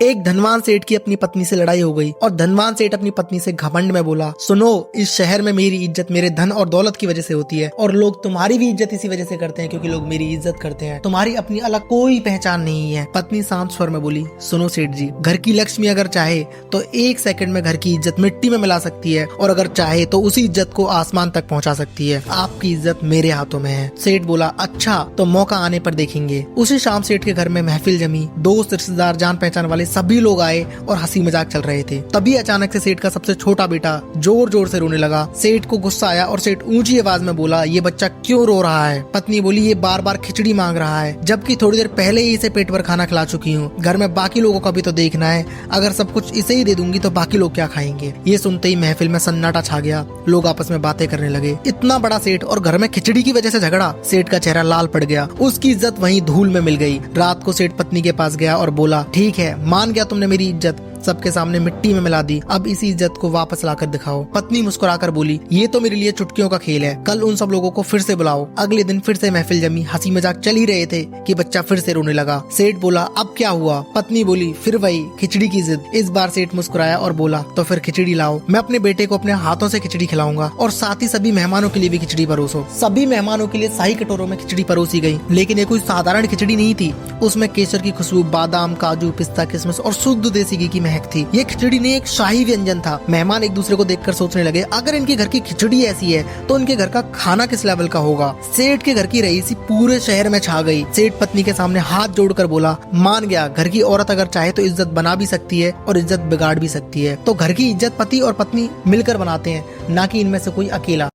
एक धनवान सेठ की अपनी पत्नी से लड़ाई हो गई और धनवान सेठ अपनी पत्नी से घमंड में बोला, सुनो, इस शहर में मेरी इज्जत मेरे धन और दौलत की वजह से होती है और लोग तुम्हारी भी इज्जत इसी वजह से करते हैं क्योंकि लोग मेरी इज्जत करते हैं। तुम्हारी अपनी अलग कोई पहचान नहीं है। पत्नी शांत स्वर में बोली, सुनो सेठ जी, घर की लक्ष्मी अगर चाहे तो 1 सेकंड में घर की इज्जत मिट्टी में मिला सकती है और अगर चाहे तो उसी इज्जत को आसमान तक पहुंचा सकती है। आपकी इज्जत मेरे हाथों में है। सेठ बोला, अच्छा, तो मौका आने पर देखेंगे। उसी शाम सेठ के घर में महफिल जमी। दोस्त, रिश्तेदार, जान पहचान वाले सभी लोग आए और हंसी मजाक चल रहे थे। तभी अचानक से सेठ का सबसे छोटा बेटा जोर जोर से रोने लगा। सेठ को गुस्सा आया और सेठ ऊंची आवाज में बोला, ये बच्चा क्यों रो रहा है? पत्नी बोली, ये बार बार खिचड़ी मांग रहा है, जबकि थोड़ी देर पहले ही इसे पेट भर खाना खिला चुकी हूँ। घर में बाकी लोगों का भी तो देखना है, अगर सब कुछ इसे ही दे दूंगी तो बाकी लोग क्या खाएंगे? ये सुनते ही महफिल में सन्नाटा छा गया। लोग आपस में बातें करने लगे। इतना बड़ा सेठ और घर में खिचड़ी की वजह से झगड़ा। सेठ का चेहरा लाल पड़ गया। उसकी इज्जत वहीं धूल में मिल गई। रात को सेठ पत्नी के पास गया और बोला, ठीक है, मान गया तुमने मेरी इज्जत सबके सामने मिट्टी में मिला दी, अब इसी इज्जत को वापस लाकर दिखाओ। पत्नी मुस्कुराकर बोली, ये तो मेरे लिए चुटकियों का खेल है, कल उन सब लोगों को फिर से बुलाओ। अगले दिन फिर से महफिल जमी। हंसी मजाक चल ही रहे थे कि बच्चा फिर से रोने लगा। सेठ बोला, अब क्या हुआ? पत्नी बोली, फिर वही खिचड़ी की जिद। इस बार सेठ मुस्कुराया और बोला, तो फिर खिचड़ी लाओ, मैं अपने बेटे को अपने हाथों से खिचड़ी खिलाऊंगा और साथ ही सभी मेहमानों के लिए भी खिचड़ी परोसो। सभी मेहमानों के लिए शाही कटोरों में खिचड़ी परोसी गई, लेकिन ये कोई साधारण खिचड़ी नहीं थी। उसमें केसर की खुशबू, बादाम, काजू, पिस्ता, किशमिश और शुद्ध देसी घी की महक थी। ये खिचड़ी नहीं एक शाही व्यंजन था। मेहमान एक दूसरे को देखकर सोचने लगे, अगर इनके घर की खिचड़ी ऐसी है तो इनके घर का खाना किस लेवल का होगा। सेठ के घर की रईसी पूरे शहर में छा गई। सेठ पत्नी के सामने हाथ जोड़कर बोला, मान गया, घर की औरत अगर चाहे तो इज्जत बना भी सकती है और इज्जत बिगाड़ भी सकती है। तो घर की इज्जत पति और पत्नी मिलकर बनाते हैं, ना कि इनमें से कोई अकेला।